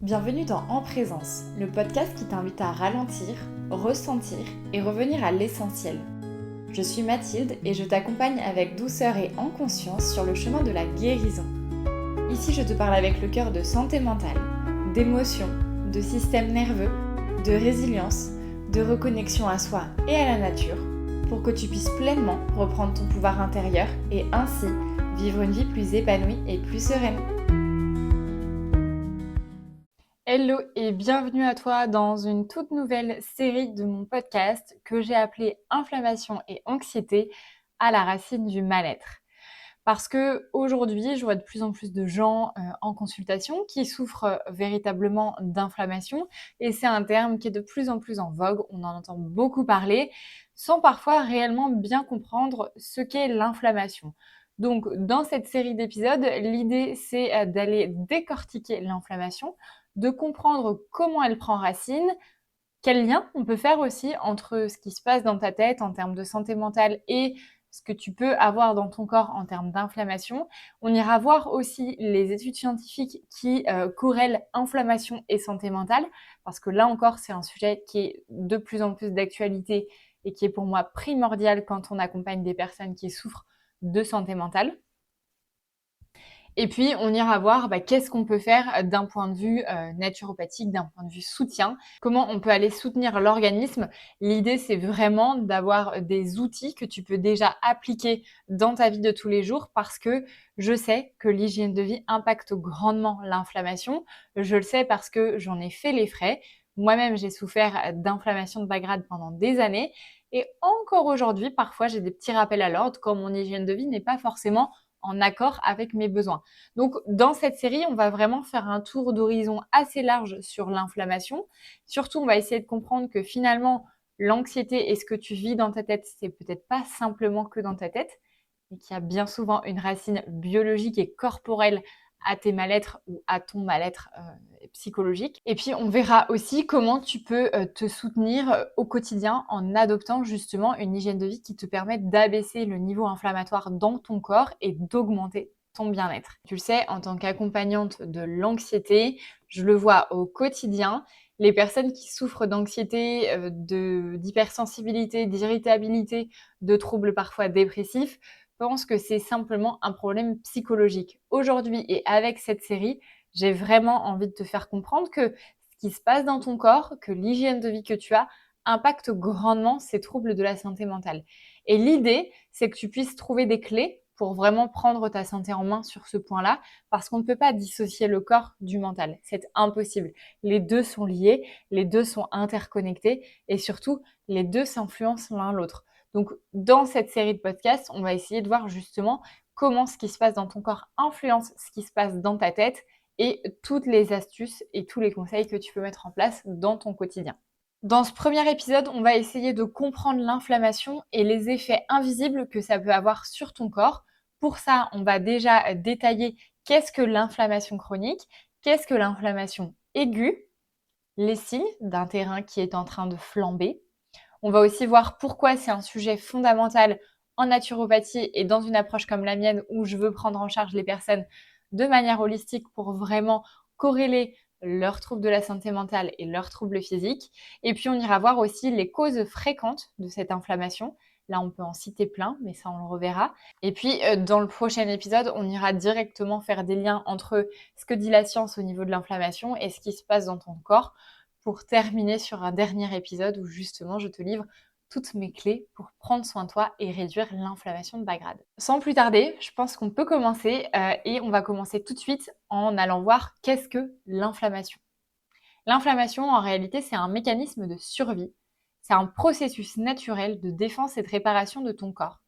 Bienvenue dans En Présence, le podcast qui t'invite à ralentir, ressentir et revenir à l'essentiel. Je suis Mathilde et je t'accompagne avec douceur et en conscience sur le chemin de la guérison. Ici, je te parle avec le cœur de santé mentale, d'émotions, de système nerveux, de résilience, de reconnexion à soi et à la nature, pour que tu puisses pleinement reprendre ton pouvoir intérieur et ainsi vivre une vie plus épanouie et plus sereine. Hello et bienvenue à toi dans une toute nouvelle série de mon podcast que j'ai appelée Inflammation et anxiété à la racine du mal-être. Parce que aujourd'hui, je vois de plus en plus de gens en consultation qui souffrent véritablement d'inflammation et c'est un terme qui est de plus en plus en vogue, on en entend beaucoup parler sans parfois réellement bien comprendre ce qu'est l'inflammation. Donc dans cette série d'épisodes, l'idée c'est d'aller décortiquer l'inflammation, de comprendre comment elle prend racine, quel lien on peut faire aussi entre ce qui se passe dans ta tête en termes de santé mentale et ce que tu peux avoir dans ton corps en termes d'inflammation. On ira voir aussi les études scientifiques qui corrèlent inflammation et santé mentale, parce que là encore, c'est un sujet qui est de plus en plus d'actualité et qui est pour moi primordial quand on accompagne des personnes qui souffrent de santé mentale. Et puis, on ira voir qu'est-ce qu'on peut faire d'un point de vue naturopathique, d'un point de vue soutien, comment on peut aller soutenir l'organisme. L'idée, c'est vraiment d'avoir des outils que tu peux déjà appliquer dans ta vie de tous les jours parce que je sais que l'hygiène de vie impacte grandement l'inflammation. Je le sais parce que j'en ai fait les frais. Moi-même, j'ai souffert d'inflammation de bas grade pendant des années. Et encore aujourd'hui, parfois, j'ai des petits rappels à l'ordre quand mon hygiène de vie n'est pas forcément en accord avec mes besoins. Donc, dans cette série, on va vraiment faire un tour d'horizon assez large sur l'inflammation. Surtout, on va essayer de comprendre que finalement, l'anxiété et ce que tu vis dans ta tête, c'est peut-être pas simplement que dans ta tête, mais qu'il y a bien souvent une racine biologique et corporelle à tes mal-être ou à ton mal-être psychologique. Et puis, on verra aussi comment tu peux te soutenir au quotidien en adoptant justement une hygiène de vie qui te permette d'abaisser le niveau inflammatoire dans ton corps et d'augmenter ton bien-être. Tu le sais, en tant qu'accompagnante de l'anxiété, je le vois au quotidien. Les personnes qui souffrent d'anxiété, d'hypersensibilité, d'irritabilité, de troubles parfois dépressifs, pensent que c'est simplement un problème psychologique. Aujourd'hui et avec cette série, j'ai vraiment envie de te faire comprendre que ce qui se passe dans ton corps, que l'hygiène de vie que tu as, impacte grandement ces troubles de la santé mentale. Et l'idée, c'est que tu puisses trouver des clés pour vraiment prendre ta santé en main sur ce point-là, parce qu'on ne peut pas dissocier le corps du mental. C'est impossible. Les deux sont liés, les deux sont interconnectés et surtout, les deux s'influencent l'un l'autre. Donc, dans cette série de podcasts, on va essayer de voir justement comment ce qui se passe dans ton corps influence ce qui se passe dans ta tête et toutes les astuces et tous les conseils que tu peux mettre en place dans ton quotidien. Dans ce premier épisode, on va essayer de comprendre l'inflammation et les effets invisibles que ça peut avoir sur ton corps. Pour ça, on va déjà détailler qu'est-ce que l'inflammation chronique, qu'est-ce que l'inflammation aiguë, les signes d'un terrain qui est en train de flamber. On va aussi voir pourquoi c'est un sujet fondamental en naturopathie et dans une approche comme la mienne où je veux prendre en charge les personnes de manière holistique pour vraiment corréler leurs troubles de la santé mentale et leurs troubles physiques. Et puis on ira voir aussi les causes fréquentes de cette inflammation. Là, on peut en citer plein, mais ça, on le reverra. Et puis, dans le prochain épisode, on ira directement faire des liens entre ce que dit la science au niveau de l'inflammation et ce qui se passe dans ton corps pour terminer sur un dernier épisode où justement je te livre toutes mes clés pour prendre soin de toi et réduire l'inflammation de bas grade. Sans plus tarder, je pense qu'on peut commencer et on va commencer tout de suite en allant voir qu'est-ce que l'inflammation. L'inflammation, en réalité, c'est un mécanisme de survie. C'est un processus naturel de défense et de réparation de ton corps.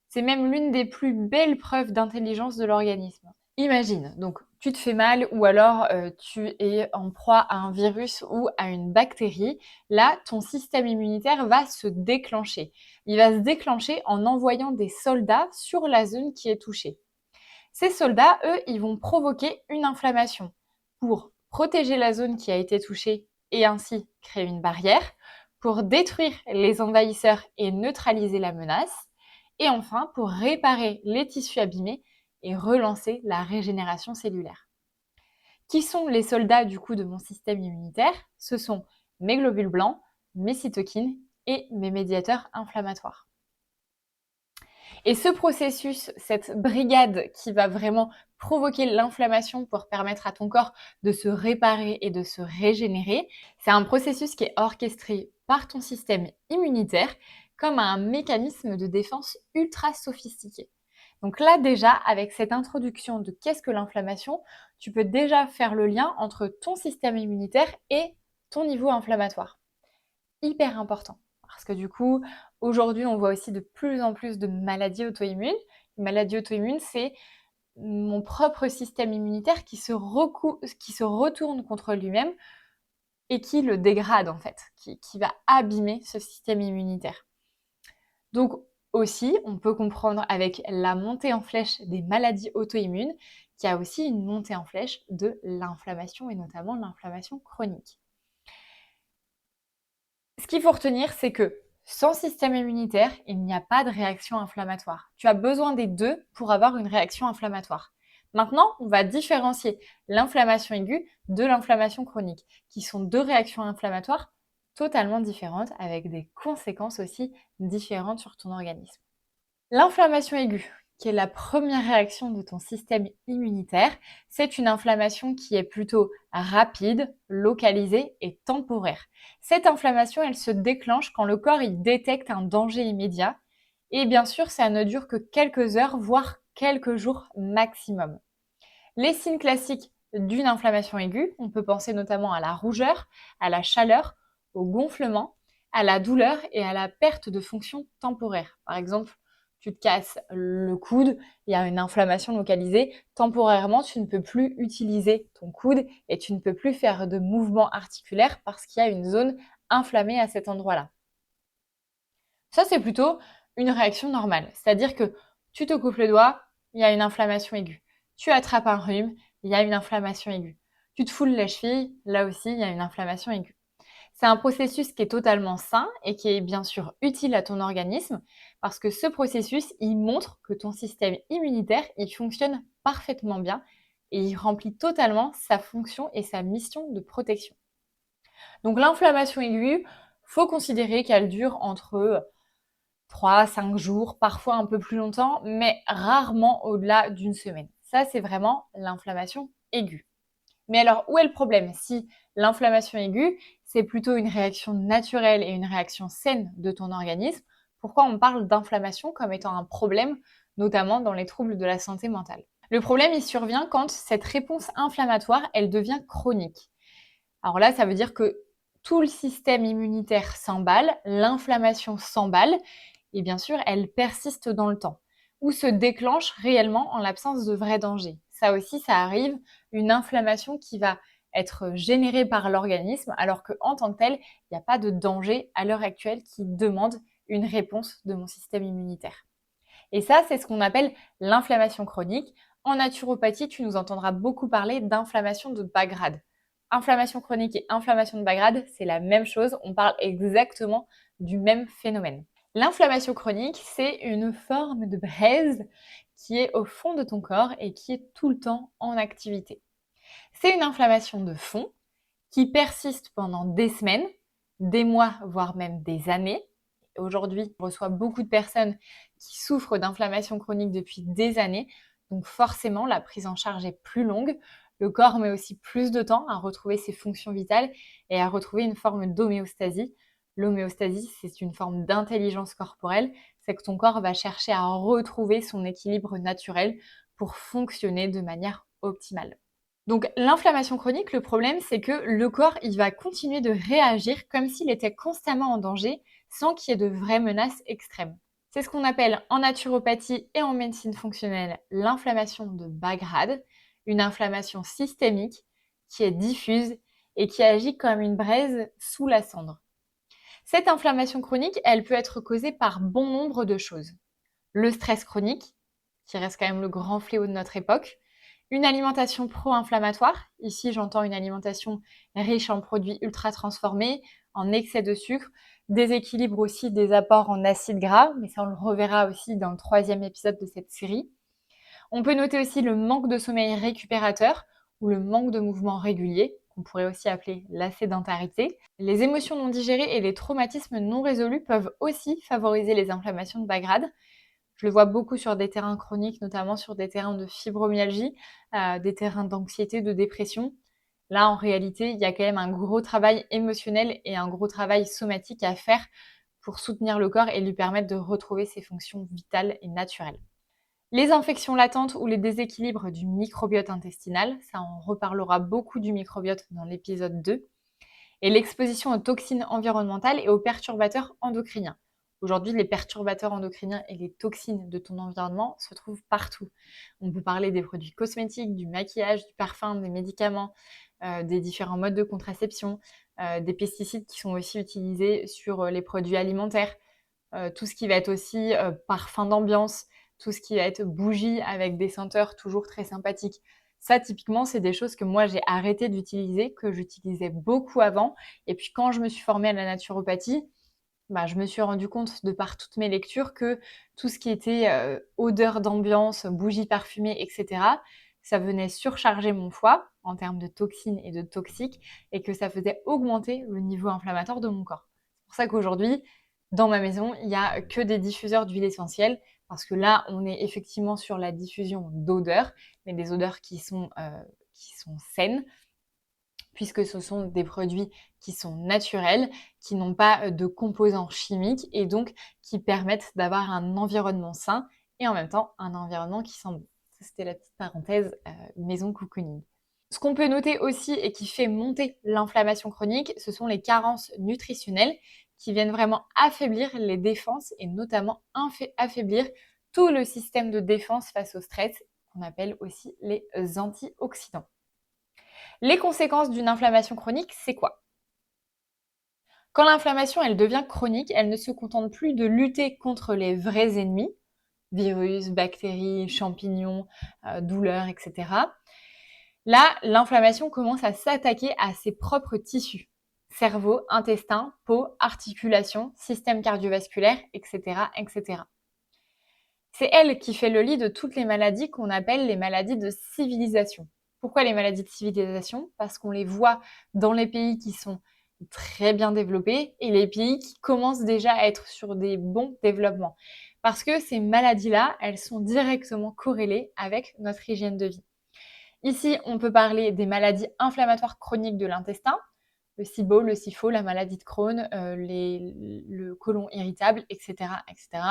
C'est même l'une des plus belles preuves d'intelligence de l'organisme. Imagine, donc tu te fais mal ou alors tu es en proie à un virus ou à une bactérie. Là, ton système immunitaire va se déclencher. Il va se déclencher en envoyant des soldats sur la zone qui est touchée. Ces soldats, eux, ils vont provoquer une inflammation pour protéger la zone qui a été touchée et ainsi créer une barrière, pour détruire les envahisseurs et neutraliser la menace, et enfin pour réparer les tissus abîmés et relancer la régénération cellulaire. Qui sont les soldats du coup de mon système immunitaire? Ce sont mes globules blancs, mes cytokines et mes médiateurs inflammatoires. Et ce processus, cette brigade qui va vraiment provoquer l'inflammation pour permettre à ton corps de se réparer et de se régénérer, c'est un processus qui est orchestré par ton système immunitaire comme un mécanisme de défense ultra sophistiqué. Donc là déjà, avec cette introduction de qu'est-ce que l'inflammation, tu peux déjà faire le lien entre ton système immunitaire et ton niveau inflammatoire. Hyper important. Parce que du coup, aujourd'hui, on voit aussi de plus en plus de maladies auto-immunes. Une maladie auto-immune, c'est mon propre système immunitaire qui se retourne contre lui-même et qui le dégrade en fait, qui va abîmer ce système immunitaire. Donc aussi, on peut comprendre avec la montée en flèche des maladies auto-immunes qu'il y a aussi une montée en flèche de l'inflammation et notamment l'inflammation chronique. Ce qu'il faut retenir, c'est que sans système immunitaire, il n'y a pas de réaction inflammatoire. Tu as besoin des deux pour avoir une réaction inflammatoire. Maintenant, on va différencier l'inflammation aiguë de l'inflammation chronique, qui sont deux réactions inflammatoires totalement différentes avec des conséquences aussi différentes sur ton organisme. L'inflammation aiguë, qui est la première réaction de ton système immunitaire, c'est une inflammation qui est plutôt rapide, localisée et temporaire. Cette inflammation, elle se déclenche quand le corps il détecte un danger immédiat. Et bien sûr, ça ne dure que quelques heures, voire quelques jours maximum. Les signes classiques d'une inflammation aiguë, on peut penser notamment à la rougeur, à la chaleur, au gonflement, à la douleur et à la perte de fonction temporaire. Par exemple, tu te casses le coude, il y a une inflammation localisée, temporairement, tu ne peux plus utiliser ton coude et tu ne peux plus faire de mouvements articulaires parce qu'il y a une zone inflammée à cet endroit-là. Ça, c'est plutôt une réaction normale. C'est-à-dire que tu te coupes le doigt, il y a une inflammation aiguë. Tu attrapes un rhume, il y a une inflammation aiguë. Tu te foules la cheville, là aussi, il y a une inflammation aiguë. C'est un processus qui est totalement sain et qui est bien sûr utile à ton organisme parce que ce processus, il montre que ton système immunitaire, il fonctionne parfaitement bien et il remplit totalement sa fonction et sa mission de protection. Donc l'inflammation aiguë, faut considérer qu'elle dure entre 3, 5 jours, parfois un peu plus longtemps, mais rarement au-delà d'une semaine. Ça, c'est vraiment l'inflammation aiguë. Mais alors, où est le problème? Si l'inflammation aiguë, c'est plutôt une réaction naturelle et une réaction saine de ton organisme, pourquoi on parle d'inflammation comme étant un problème, notamment dans les troubles de la santé mentale? Le problème, il survient quand cette réponse inflammatoire, elle devient chronique. Alors là, ça veut dire que tout le système immunitaire s'emballe, l'inflammation s'emballe, et bien sûr, elle persiste dans le temps, ou se déclenche réellement en l'absence de vrai danger. Ça aussi, ça arrive, une inflammation qui va être générée par l'organisme, alors qu'en tant que tel, il n'y a pas de danger à l'heure actuelle qui demande une réponse de mon système immunitaire. Et ça, c'est ce qu'on appelle l'inflammation chronique. En naturopathie, tu nous entendras beaucoup parler d'inflammation de bas grade. Inflammation chronique et inflammation de bas grade, c'est la même chose, on parle exactement du même phénomène. L'inflammation chronique, c'est une forme de braise qui est au fond de ton corps et qui est tout le temps en activité. C'est une inflammation de fond qui persiste pendant des semaines, des mois, voire même des années. Aujourd'hui, on reçoit beaucoup de personnes qui souffrent d'inflammation chronique depuis des années, donc forcément, la prise en charge est plus longue. Le corps met aussi plus de temps à retrouver ses fonctions vitales et à retrouver une forme d'homéostasie. L'homéostasie, c'est une forme d'intelligence corporelle, c'est que ton corps va chercher à retrouver son équilibre naturel pour fonctionner de manière optimale. Donc l'inflammation chronique, le problème, c'est que le corps, il va continuer de réagir comme s'il était constamment en danger sans qu'il y ait de vraies menaces extrêmes. C'est ce qu'on appelle en naturopathie et en médecine fonctionnelle l'inflammation de bas grade, une inflammation systémique qui est diffuse et qui agit comme une braise sous la cendre. Cette inflammation chronique, elle peut être causée par bon nombre de choses. Le stress chronique, qui reste quand même le grand fléau de notre époque, une alimentation pro-inflammatoire, ici j'entends une alimentation riche en produits ultra transformés, en excès de sucre, déséquilibre aussi des apports en acides gras, mais ça on le reverra aussi dans le 3e épisode de cette série. On peut noter aussi le manque de sommeil récupérateur ou le manque de mouvement régulier, qu'on pourrait aussi appeler la sédentarité. Les émotions non digérées et les traumatismes non résolus peuvent aussi favoriser les inflammations de bas grade. Je le vois beaucoup sur des terrains chroniques, notamment sur des terrains de fibromyalgie, des terrains d'anxiété, de dépression. Là, en réalité, il y a quand même un gros travail émotionnel et un gros travail somatique à faire pour soutenir le corps et lui permettre de retrouver ses fonctions vitales et naturelles. Les infections latentes ou les déséquilibres du microbiote intestinal, ça on reparlera beaucoup du microbiote dans l'épisode 2, et l'exposition aux toxines environnementales et aux perturbateurs endocriniens. Aujourd'hui, les perturbateurs endocriniens et les toxines de ton environnement se trouvent partout. On peut parler des produits cosmétiques, du maquillage, du parfum, des médicaments, des différents modes de contraception, des pesticides qui sont aussi utilisés sur les produits alimentaires, tout ce qui va être aussi parfum d'ambiance, tout ce qui va être bougie avec des senteurs toujours très sympathiques. Ça, typiquement, c'est des choses que moi, j'ai arrêté d'utiliser, que j'utilisais beaucoup avant. Et puis, quand je me suis formée à la naturopathie, bah, je me suis rendu compte, de par toutes mes lectures, que tout ce qui était odeur d'ambiance, bougies parfumées, etc., ça venait surcharger mon foie en termes de toxines et de toxiques, et que ça faisait augmenter le niveau inflammatoire de mon corps. C'est pour ça qu'aujourd'hui, dans ma maison, il n'y a que des diffuseurs d'huile essentielle, parce que là, on est effectivement sur la diffusion d'odeurs, mais des odeurs qui sont saines, puisque ce sont des produits qui sont naturels, qui n'ont pas de composants chimiques et donc qui permettent d'avoir un environnement sain et en même temps un environnement qui sent bon. Ça, c'était la petite parenthèse maison cocooning. Ce qu'on peut noter aussi et qui fait monter l'inflammation chronique, ce sont les carences nutritionnelles qui viennent vraiment affaiblir les défenses et notamment affaiblir tout le système de défense face au stress, qu'on appelle aussi les antioxydants. Les conséquences d'une inflammation chronique, c'est quoi? Quand l'inflammation, elle devient chronique, elle ne se contente plus de lutter contre les vrais ennemis, virus, bactéries, champignons, douleurs, etc. Là, l'inflammation commence à s'attaquer à ses propres tissus. Cerveau, intestin, peau, articulation, système cardiovasculaire, etc., etc. C'est elle qui fait le lit de toutes les maladies qu'on appelle les maladies de civilisation. Pourquoi les maladies de civilisation? Parce qu'on les voit dans les pays qui sont très bien développés et les pays qui commencent déjà à être sur des bons développements. Parce que ces maladies-là, elles sont directement corrélées avec notre hygiène de vie. Ici, on peut parler des maladies inflammatoires chroniques de l'intestin, le SIBO, le SIFO, la maladie de Crohn, le côlon irritable, etc., etc.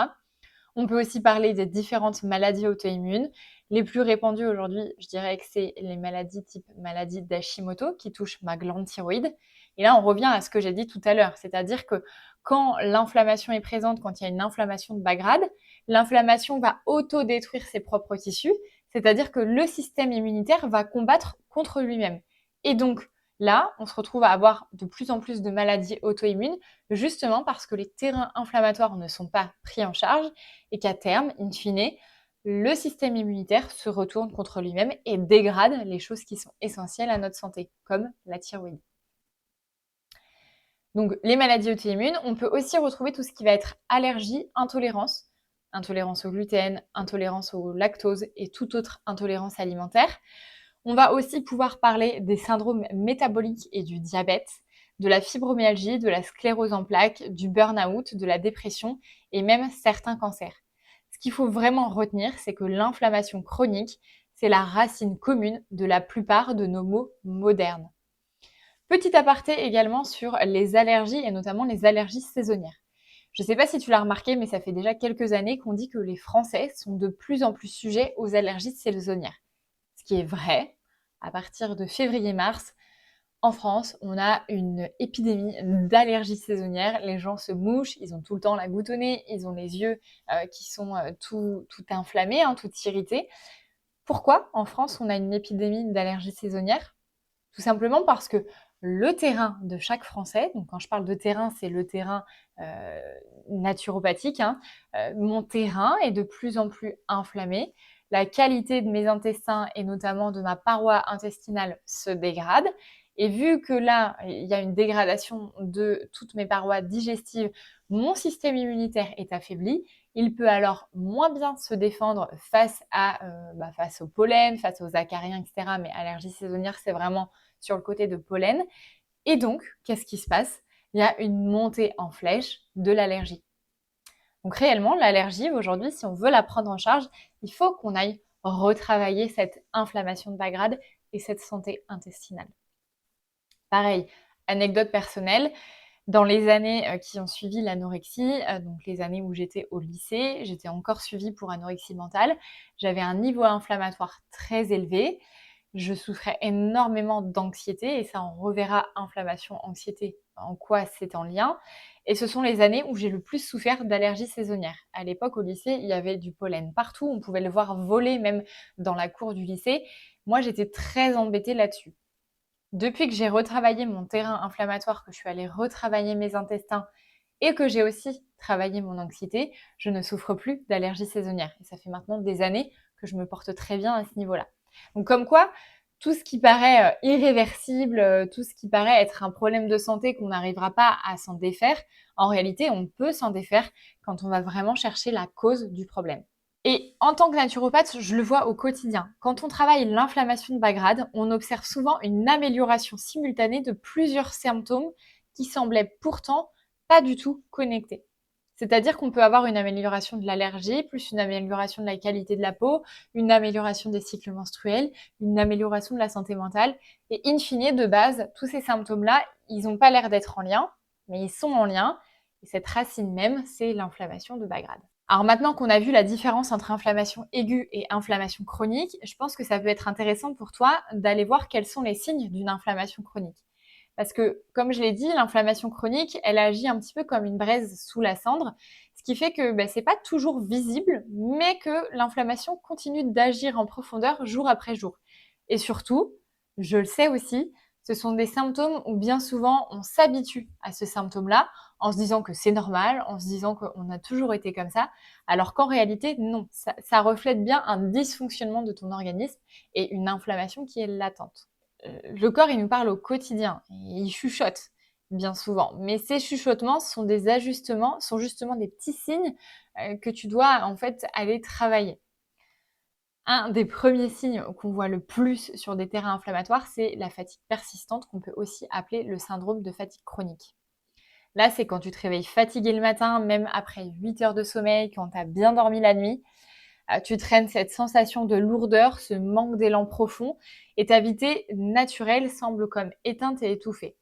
On peut aussi parler des différentes maladies auto-immunes. Les plus répandues aujourd'hui, je dirais que c'est les maladies type maladie d'Hashimoto qui touchent ma glande thyroïde. Et là, on revient à ce que j'ai dit tout à l'heure, c'est-à-dire que quand l'inflammation est présente, quand il y a une inflammation de bas grade, l'inflammation va auto-détruire ses propres tissus, c'est-à-dire que le système immunitaire va combattre contre lui-même. Et donc, là, on se retrouve à avoir de plus en plus de maladies auto-immunes, justement parce que les terrains inflammatoires ne sont pas pris en charge et qu'à terme, in fine, le système immunitaire se retourne contre lui-même et dégrade les choses qui sont essentielles à notre santé, comme la thyroïde. Donc, les maladies auto-immunes, on peut aussi retrouver tout ce qui va être allergie, intolérance, intolérance au gluten, intolérance au lactose et toute autre intolérance alimentaire. On va aussi pouvoir parler des syndromes métaboliques et du diabète, de la fibromyalgie, de la sclérose en plaques, du burn-out, de la dépression et même certains cancers. Ce qu'il faut vraiment retenir, c'est que l'inflammation chronique, c'est la racine commune de la plupart de nos maux modernes. Petit aparté également sur les allergies et notamment les allergies saisonnières. Je ne sais pas si tu l'as remarqué, mais ça fait déjà quelques années qu'on dit que les Français sont de plus en plus sujets aux allergies saisonnières. Ce qui est vrai, à partir de février-mars, en France, on a une épidémie d'allergies saisonnières. Les gens se mouchent, ils ont tout le temps la goutte au nez, ils ont les yeux qui sont tout inflammés, tout irrités. Pourquoi en France on a une épidémie d'allergies saisonnières? Tout simplement parce que le terrain de chaque Français, donc quand je parle de terrain, c'est le terrain naturopathique, mon terrain est de plus en plus inflammé, la qualité de mes intestins et notamment de ma paroi intestinale se dégrade. Et vu que là, il y a une dégradation de toutes mes parois digestives, mon système immunitaire est affaibli Il peut alors moins bien se défendre face au pollen, face aux acariens, etc. Mais allergie saisonnière, c'est vraiment sur le côté de pollen. Et donc, qu'est-ce qui se passe? Il y a une montée en flèche de l'allergie. Donc réellement, l'allergie, aujourd'hui, si on veut la prendre en charge, il faut qu'on aille retravailler cette inflammation de bas grade et cette santé intestinale. Pareil, anecdote personnelle, dans les années qui ont suivi l'anorexie, donc les années où j'étais au lycée, j'étais encore suivie pour anorexie mentale. J'avais un niveau inflammatoire très élevé. Je souffrais énormément d'anxiété et ça, on reverra inflammation, anxiété, en quoi c'est en lien. Et ce sont les années où j'ai le plus souffert d'allergie saisonnière. À l'époque, au lycée, il y avait du pollen partout. On pouvait le voir voler même dans la cour du lycée. Moi, j'étais très embêtée là-dessus. Depuis que j'ai retravaillé mon terrain inflammatoire, que je suis allée retravailler mes intestins et que j'ai aussi travaillé mon anxiété, je ne souffre plus d'allergie saisonnière. Et ça fait maintenant des années que je me porte très bien à ce niveau-là. Donc comme quoi, tout ce qui paraît irréversible, tout ce qui paraît être un problème de santé qu'on n'arrivera pas à s'en défaire, en réalité, on peut s'en défaire quand on va vraiment chercher la cause du problème. Et en tant que naturopathe, je le vois au quotidien. Quand on travaille l'inflammation de bas grade, on observe souvent une amélioration simultanée de plusieurs symptômes qui semblaient pourtant pas du tout connectés. C'est-à-dire qu'on peut avoir une amélioration de l'allergie, plus une amélioration de la qualité de la peau, une amélioration des cycles menstruels, une amélioration de la santé mentale. Et in fine, de base, tous ces symptômes-là, ils n'ont pas l'air d'être en lien, mais ils sont en lien. Et cette racine même, c'est l'inflammation de bas grade. Alors maintenant qu'on a vu la différence entre inflammation aiguë et inflammation chronique, je pense que ça peut être intéressant pour toi d'aller voir quels sont les signes d'une inflammation chronique. Parce que, comme je l'ai dit, l'inflammation chronique, elle agit un petit peu comme une braise sous la cendre, ce qui fait que c'est pas toujours visible, mais que l'inflammation continue d'agir en profondeur jour après jour. Et surtout, je le sais aussi, ce sont des symptômes où bien souvent on s'habitue à ce symptôme-là en se disant que c'est normal, en se disant qu'on a toujours été comme ça, alors qu'en réalité, non. Ça reflète bien un dysfonctionnement de ton organisme et une inflammation qui est latente. Le corps, il nous parle au quotidien, il chuchote bien souvent. Mais ces chuchotements sont des ajustements, sont justement des petits signes que tu dois en fait aller travailler. Un des premiers signes qu'on voit le plus sur des terrains inflammatoires, c'est la fatigue persistante, qu'on peut aussi appeler le syndrome de fatigue chronique. Là, c'est quand tu te réveilles fatigué le matin, même après 8 heures de sommeil, quand tu as bien dormi la nuit, tu traînes cette sensation de lourdeur, ce manque d'élan profond, et ta vitalité naturelle semble comme éteinte et étouffée.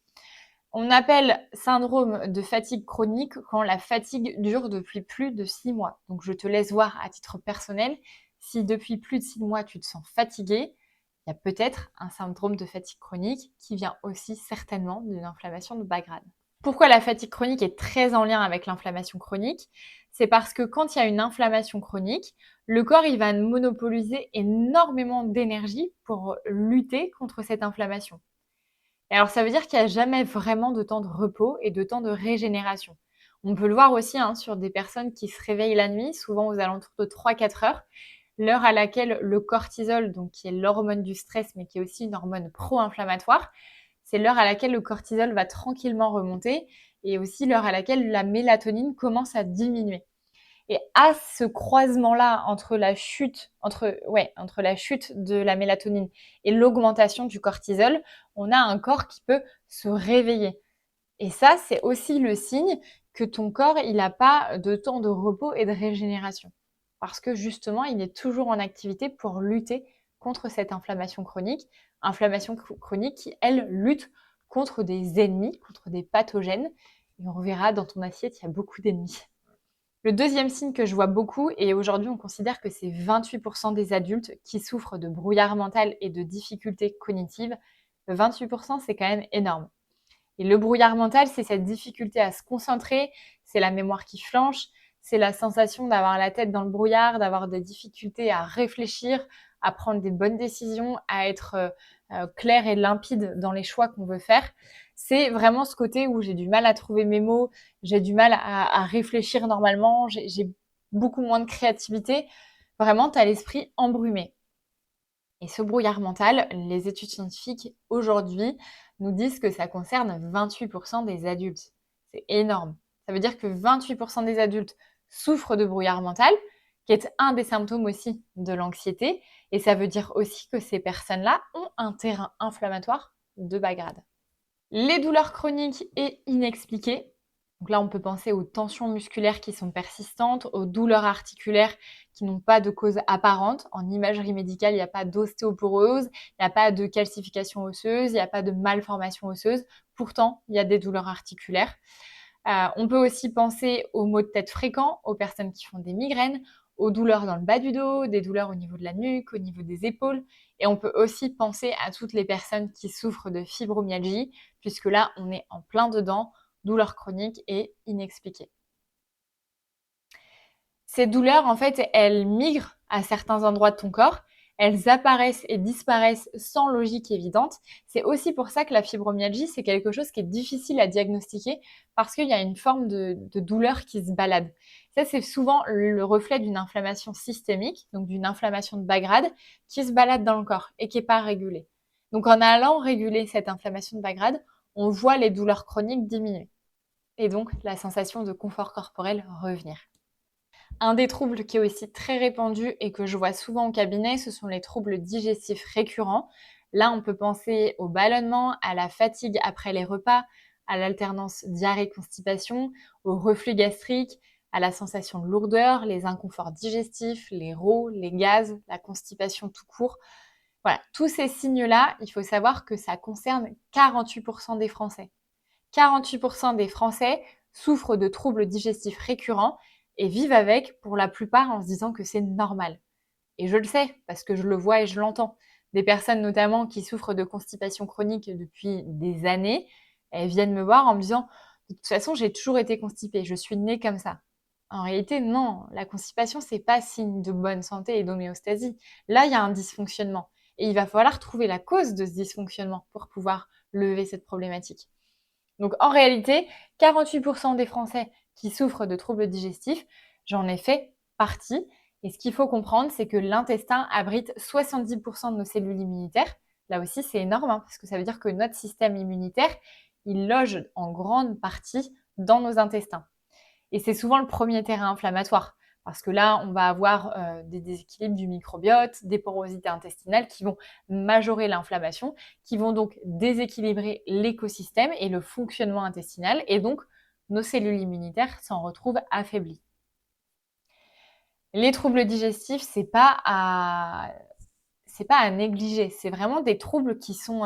On appelle syndrome de fatigue chronique quand la fatigue dure depuis plus de 6 mois. Donc je te laisse voir à titre personnel, si depuis plus de 6 mois tu te sens fatigué, il y a peut-être un syndrome de fatigue chronique qui vient aussi certainement d'une inflammation de bas grade. Pourquoi la fatigue chronique est très en lien avec l'inflammation chronique? C'est parce que quand il y a une inflammation chronique, le corps il va monopoliser énormément d'énergie pour lutter contre cette inflammation. Et alors ça veut dire qu'il n'y a jamais vraiment de temps de repos et de temps de régénération. On peut le voir aussi sur des personnes qui se réveillent la nuit, souvent aux alentours de 3-4 heures, l'heure à laquelle le cortisol, donc qui est l'hormone du stress, mais qui est aussi une hormone pro-inflammatoire, c'est l'heure à laquelle le cortisol va tranquillement remonter et aussi l'heure à laquelle la mélatonine commence à diminuer. Et à ce croisement-là entre la chute, entre la chute de la mélatonine et l'augmentation du cortisol, on a un corps qui peut se réveiller. Et ça, c'est aussi le signe que ton corps, il n'a pas de temps de repos et de régénération. Parce que justement, il est toujours en activité pour lutter contre cette inflammation chronique. Inflammation chronique qui, elle, lutte contre des ennemis, contre des pathogènes. Et on reverra dans ton assiette, il y a beaucoup d'ennemis. Le deuxième signe que je vois beaucoup, et aujourd'hui on considère que c'est 28% des adultes qui souffrent de brouillard mental et de difficultés cognitives, 28% c'est quand même énorme. Et le brouillard mental, c'est cette difficulté à se concentrer, c'est la mémoire qui flanche, c'est la sensation d'avoir la tête dans le brouillard, d'avoir des difficultés à réfléchir, à prendre des bonnes décisions, à être clair et limpide dans les choix qu'on veut faire. C'est vraiment ce côté où j'ai du mal à trouver mes mots, j'ai du mal à réfléchir normalement, j'ai beaucoup moins de créativité. Vraiment, tu as l'esprit embrumé. Et ce brouillard mental, les études scientifiques aujourd'hui nous disent que ça concerne 28% des adultes. C'est énorme. Ça veut dire que 28% des adultes souffrent de brouillard mental, qui est un des symptômes aussi de l'anxiété. Et ça veut dire aussi que ces personnes-là ont un terrain inflammatoire de bas grade. Les douleurs chroniques et inexpliquées. Donc là, on peut penser aux tensions musculaires qui sont persistantes, aux douleurs articulaires qui n'ont pas de cause apparente. En imagerie médicale, il n'y a pas d'ostéoporose, il n'y a pas de calcification osseuse, il n'y a pas de malformation osseuse. Pourtant, il y a des douleurs articulaires. On peut aussi penser aux maux de tête fréquents, aux personnes qui font des migraines, aux douleurs dans le bas du dos, des douleurs au niveau de la nuque, au niveau des épaules. Et on peut aussi penser à toutes les personnes qui souffrent de fibromyalgie, puisque là, on est en plein dedans, douleurs chroniques et inexpliquées. Ces douleurs, en fait, elles migrent à certains endroits de ton corps. Elles apparaissent et disparaissent sans logique évidente. C'est aussi pour ça que la fibromyalgie, c'est quelque chose qui est difficile à diagnostiquer parce qu'il y a une forme de douleur qui se balade. Ça, c'est souvent le reflet d'une inflammation systémique, donc d'une inflammation de bas grade, qui se balade dans le corps et qui n'est pas régulée. Donc en allant réguler cette inflammation de bas grade, on voit les douleurs chroniques diminuer et donc la sensation de confort corporel revenir. Un des troubles qui est aussi très répandu et que je vois souvent au cabinet, ce sont les troubles digestifs récurrents. Là, on peut penser au ballonnement, à la fatigue après les repas, à l'alternance diarrhée-constipation, au reflux gastrique, à la sensation de lourdeur, les inconforts digestifs, les rots, les gaz, la constipation tout court. Voilà, tous ces signes-là, il faut savoir que ça concerne 48% des Français. 48% des Français souffrent de troubles digestifs récurrents et vivent avec pour la plupart en se disant que c'est normal. Et je le sais parce que je le vois et je l'entends. Des personnes notamment qui souffrent de constipation chronique depuis des années, elles viennent me voir en me disant de toute façon j'ai toujours été constipée, je suis née comme ça. En réalité, non, la constipation, c'est pas signe de bonne santé et d'homéostasie. Là, il y a un dysfonctionnement. Et il va falloir trouver la cause de ce dysfonctionnement pour pouvoir lever cette problématique. Donc en réalité, 48% des Français qui souffrent de troubles digestifs, j'en ai fait partie. Et ce qu'il faut comprendre, c'est que l'intestin abrite 70% de nos cellules immunitaires. Là aussi, c'est énorme, hein, parce que ça veut dire que notre système immunitaire, il loge en grande partie dans nos intestins. Et c'est souvent le premier terrain inflammatoire. Parce que là, on va avoir des déséquilibres du microbiote, des porosités intestinales qui vont majorer l'inflammation, qui vont donc déséquilibrer l'écosystème et le fonctionnement intestinal. Et donc, nos cellules immunitaires s'en retrouvent affaiblies. Les troubles digestifs, c'est pas à négliger. C'est vraiment des troubles qui sont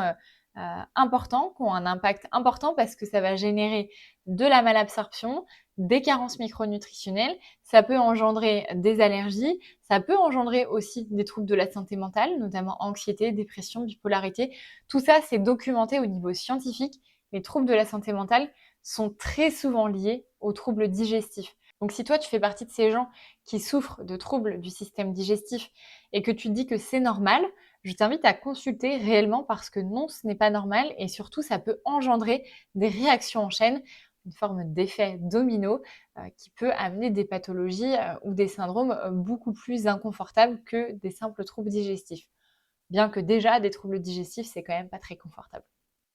importants, qui ont un impact important parce que ça va générer de la malabsorption, des carences micronutritionnelles, ça peut engendrer des allergies, ça peut engendrer aussi des troubles de la santé mentale, notamment anxiété, dépression, bipolarité. Tout ça, c'est documenté au niveau scientifique. Les troubles de la santé mentale sont très souvent liés aux troubles digestifs. Donc si toi, tu fais partie de ces gens qui souffrent de troubles du système digestif et que tu te dis que c'est normal, je t'invite à consulter réellement parce que non, ce n'est pas normal et surtout, ça peut engendrer des réactions en chaîne, une forme d'effet domino qui peut amener des pathologies ou des syndromes beaucoup plus inconfortables que des simples troubles digestifs. Bien que déjà, des troubles digestifs, c'est quand même pas très confortable.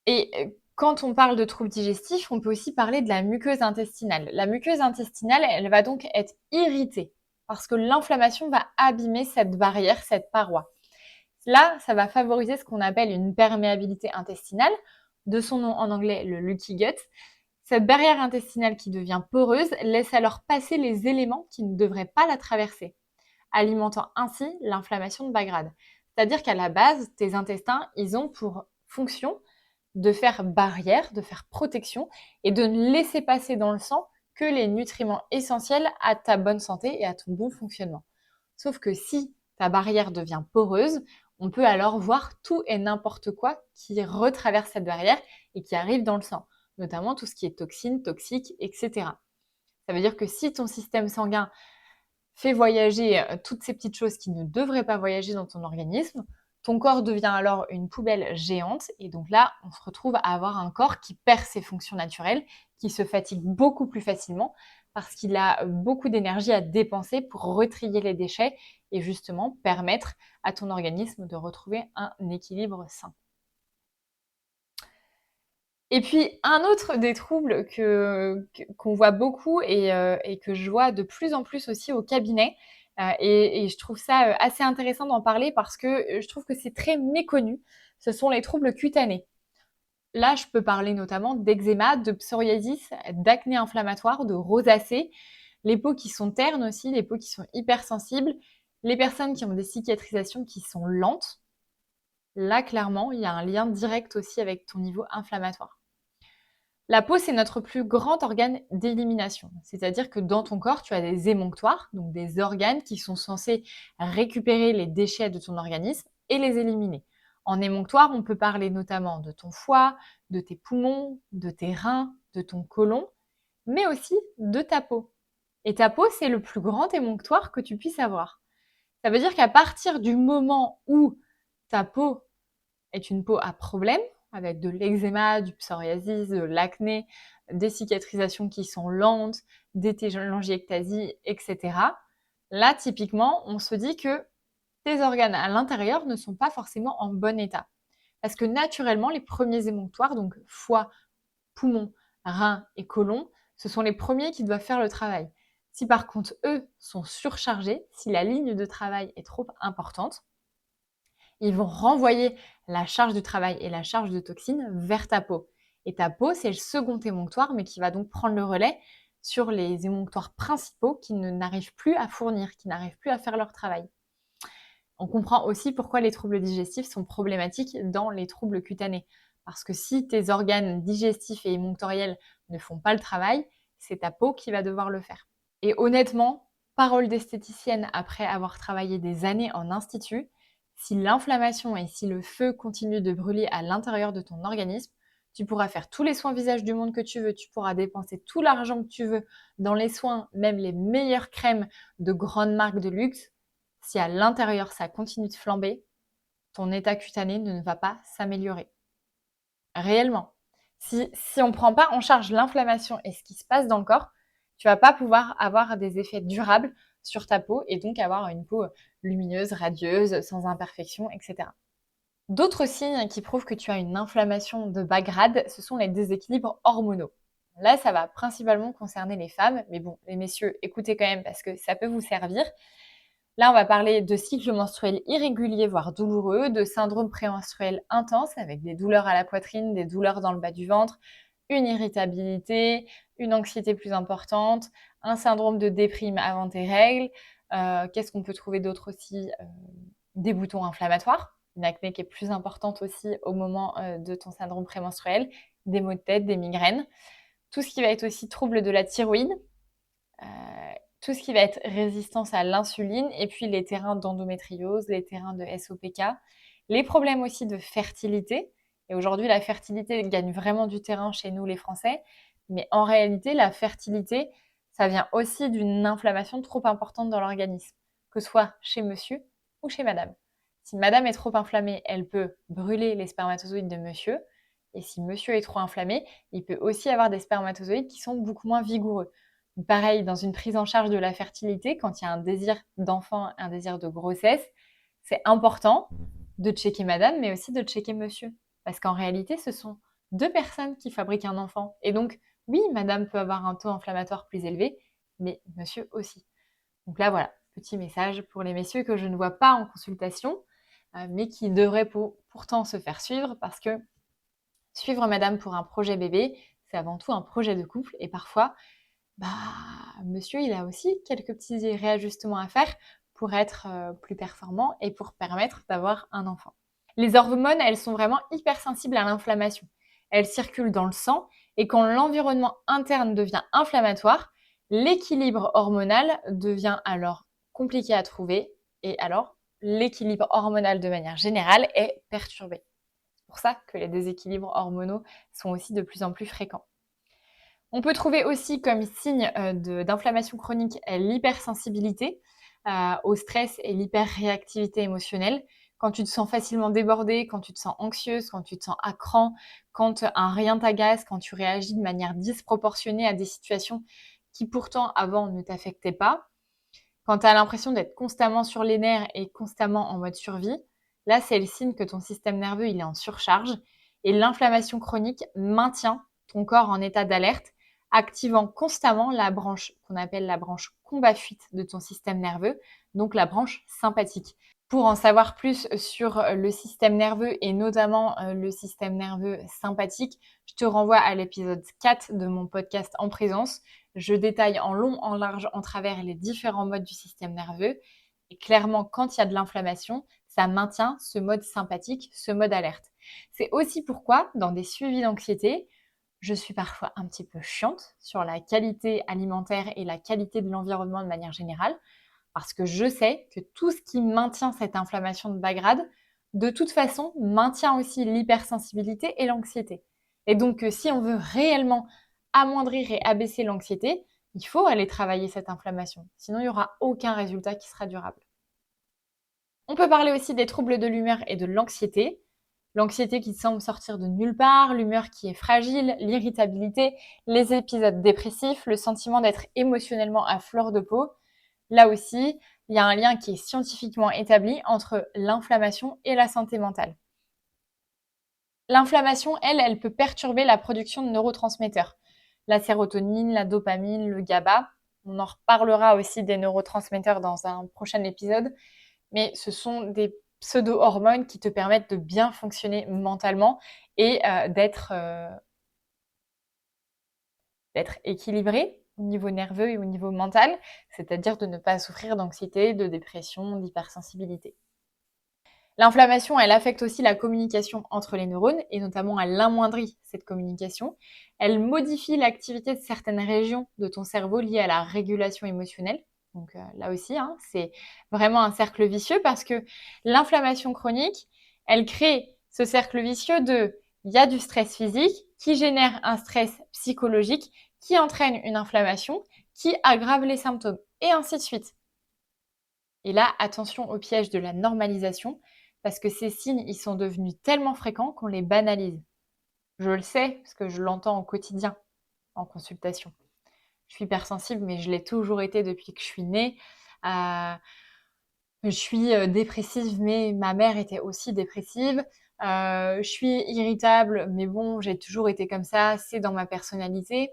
Et quand on parle de troubles digestifs, on peut aussi parler de la muqueuse intestinale. La muqueuse intestinale, elle va donc être irritée parce que l'inflammation va abîmer cette barrière, cette paroi. Là, ça va favoriser ce qu'on appelle une perméabilité intestinale, de son nom en anglais le leaky gut. Cette barrière intestinale qui devient poreuse laisse alors passer les éléments qui ne devraient pas la traverser, alimentant ainsi l'inflammation de bas grade. C'est-à-dire qu'à la base, tes intestins, ils ont pour fonction de faire barrière, de faire protection et de ne laisser passer dans le sang que les nutriments essentiels à ta bonne santé et à ton bon fonctionnement. Sauf que si ta barrière devient poreuse, on peut alors voir tout et n'importe quoi qui retraverse cette barrière et qui arrive dans le sang, notamment tout ce qui est toxines, toxiques, etc. Ça veut dire que si ton système sanguin fait voyager toutes ces petites choses qui ne devraient pas voyager dans ton organisme, ton corps devient alors une poubelle géante et donc là, on se retrouve à avoir un corps qui perd ses fonctions naturelles, qui se fatigue beaucoup plus facilement parce qu'il a beaucoup d'énergie à dépenser pour retrier les déchets et justement permettre à ton organisme de retrouver un équilibre sain. Et puis un autre des troubles qu'on voit beaucoup et que je vois de plus en plus aussi au cabinet, et je trouve ça, assez intéressant d'en parler parce que, je trouve que c'est très méconnu. Ce sont les troubles cutanés. Là, je peux parler notamment d'eczéma, de psoriasis, d'acné inflammatoire, de rosacée, les peaux qui sont ternes aussi, les peaux qui sont hypersensibles, les personnes qui ont des cicatrisations qui sont lentes. Là, clairement, il y a un lien direct aussi avec ton niveau inflammatoire. La peau, c'est notre plus grand organe d'élimination. C'est-à-dire que dans ton corps, tu as des émonctoires, donc des organes qui sont censés récupérer les déchets de ton organisme et les éliminer. En émonctoire, on peut parler notamment de ton foie, de tes poumons, de tes reins, de ton côlon, mais aussi de ta peau. Et ta peau, c'est le plus grand émonctoire que tu puisses avoir. Ça veut dire qu'à partir du moment où ta peau est une peau à problème, avec de l'eczéma, du psoriasis, de l'acné, des cicatrisations qui sont lentes, des télangiectasies, etc. Là, typiquement, on se dit que tes organes à l'intérieur ne sont pas forcément en bon état. Parce que naturellement, les premiers émonctoires, donc foie, poumons, reins et côlon, ce sont les premiers qui doivent faire le travail. Si par contre, eux sont surchargés, si la ligne de travail est trop importante, ils vont renvoyer la charge de travail et la charge de toxines vers ta peau. Et ta peau, c'est le second émonctoire, mais qui va donc prendre le relais sur les émonctoires principaux qui n'arrivent plus à fournir, qui n'arrivent plus à faire leur travail. On comprend aussi pourquoi les troubles digestifs sont problématiques dans les troubles cutanés. Parce que si tes organes digestifs et émonctoriels ne font pas le travail, c'est ta peau qui va devoir le faire. Et honnêtement, parole d'esthéticienne après avoir travaillé des années en institut, si l'inflammation et si le feu continuent de brûler à l'intérieur de ton organisme, tu pourras faire tous les soins visage du monde que tu veux, tu pourras dépenser tout l'argent que tu veux dans les soins, même les meilleures crèmes de grandes marques de luxe. Si à l'intérieur ça continue de flamber, ton état cutané ne va pas s'améliorer. Réellement. Si on ne prend pas en charge l'inflammation et ce qui se passe dans le corps, tu vas pas pouvoir avoir des effets durables sur ta peau et donc avoir une peau lumineuse, radieuse, sans imperfection, etc. D'autres signes qui prouvent que tu as une inflammation de bas grade, ce sont les déséquilibres hormonaux. Là, ça va principalement concerner les femmes, mais bon, les messieurs, écoutez quand même parce que ça peut vous servir. Là, on va parler de cycles menstruels irréguliers, voire douloureux, de syndrome prémenstruel intense avec des douleurs à la poitrine, des douleurs dans le bas du ventre, une irritabilité, une anxiété plus importante, un syndrome de déprime avant tes règles. Qu'est-ce qu'on peut trouver d'autre aussi? Des boutons inflammatoires, une acné qui est plus importante aussi au moment de ton syndrome prémenstruel, des maux de tête, des migraines. Tout ce qui va être aussi trouble de la thyroïde, euh, tout ce qui va être résistance à l'insuline, et puis les terrains d'endométriose, les terrains de SOPK, les problèmes aussi de fertilité. Et aujourd'hui, la fertilité gagne vraiment du terrain chez nous, les Français. Mais en réalité, la fertilité, ça vient aussi d'une inflammation trop importante dans l'organisme, que ce soit chez monsieur ou chez madame. Si madame est trop inflammée, elle peut brûler les spermatozoïdes de monsieur. Et si monsieur est trop inflammé, il peut aussi avoir des spermatozoïdes qui sont beaucoup moins vigoureux. Pareil, dans une prise en charge de la fertilité, quand il y a un désir d'enfant, un désir de grossesse, c'est important de checker madame, mais aussi de checker monsieur. Parce qu'en réalité, ce sont deux personnes qui fabriquent un enfant. Et donc, oui, madame peut avoir un taux inflammatoire plus élevé, mais monsieur aussi. Donc là, voilà, petit message pour les messieurs que je ne vois pas en consultation, mais qui devraient pourtant se faire suivre, parce que suivre madame pour un projet bébé, c'est avant tout un projet de couple. Et parfois, bah, monsieur, il a aussi quelques petits réajustements à faire pour être plus performant et pour permettre d'avoir un enfant. Les hormones, elles sont vraiment hypersensibles à l'inflammation. Elles circulent dans le sang et quand l'environnement interne devient inflammatoire, l'équilibre hormonal devient alors compliqué à trouver et alors l'équilibre hormonal de manière générale est perturbé. C'est pour ça que les déséquilibres hormonaux sont aussi de plus en plus fréquents. On peut trouver aussi comme signe d'inflammation chronique l'hypersensibilité au stress et l'hyperréactivité émotionnelle. Quand tu te sens facilement débordée, quand tu te sens anxieuse, quand tu te sens à cran, quand un rien t'agace, quand tu réagis de manière disproportionnée à des situations qui pourtant avant ne t'affectaient pas, quand tu as l'impression d'être constamment sur les nerfs et constamment en mode survie, là c'est le signe que ton système nerveux il est en surcharge Et l'inflammation chronique maintient ton corps en état d'alerte, activant constamment la branche qu'on appelle la branche combat-fuite de ton système nerveux, donc la branche sympathique. Pour en savoir plus sur le système nerveux et notamment le système nerveux sympathique, je te renvoie à l'épisode 4 de mon podcast En présence. Je détaille en long, en large, en travers les différents modes du système nerveux. Et clairement, quand il y a de l'inflammation, ça maintient ce mode sympathique, ce mode alerte. C'est aussi pourquoi, dans des suivis d'anxiété, je suis parfois un petit peu chiante sur la qualité alimentaire et la qualité de l'environnement de manière générale, parce que je sais que tout ce qui maintient cette inflammation de bas grade, de toute façon, maintient aussi l'hypersensibilité et l'anxiété. Et donc, si on veut réellement amoindrir et abaisser l'anxiété, il faut aller travailler cette inflammation. Sinon, il n'y aura aucun résultat qui sera durable. On peut parler aussi des troubles de l'humeur et de l'anxiété. L'anxiété qui semble sortir de nulle part, l'humeur qui est fragile, l'irritabilité, les épisodes dépressifs, le sentiment d'être émotionnellement à fleur de peau. Là aussi, il y a un lien qui est scientifiquement établi entre l'inflammation et la santé mentale. L'inflammation, elle peut perturber la production de neurotransmetteurs. La sérotonine, la dopamine, le GABA. On en reparlera aussi des neurotransmetteurs dans un prochain épisode. Mais ce sont des pseudo-hormones qui te permettent de bien fonctionner mentalement et d'être équilibré au niveau nerveux et au niveau mental, c'est-à-dire de ne pas souffrir d'anxiété, de dépression, d'hypersensibilité. L'inflammation, elle affecte aussi la communication entre les neurones et notamment elle amoindrit cette communication. Elle modifie l'activité de certaines régions de ton cerveau liées à la régulation émotionnelle. Donc là aussi, c'est vraiment un cercle vicieux parce que l'inflammation chronique, elle crée ce cercle vicieux de il y a du stress physique qui génère un stress psychologique qui entraîne une inflammation qui aggrave les symptômes et ainsi de suite. Et là, attention au piège de la normalisation parce que ces signes, ils sont devenus tellement fréquents qu'on les banalise. Je le sais parce que je l'entends au quotidien en consultation. Je suis hypersensible, mais je l'ai toujours été depuis que je suis née. Je suis dépressive, mais ma mère était aussi dépressive. Je suis irritable, mais bon, j'ai toujours été comme ça, c'est dans ma personnalité.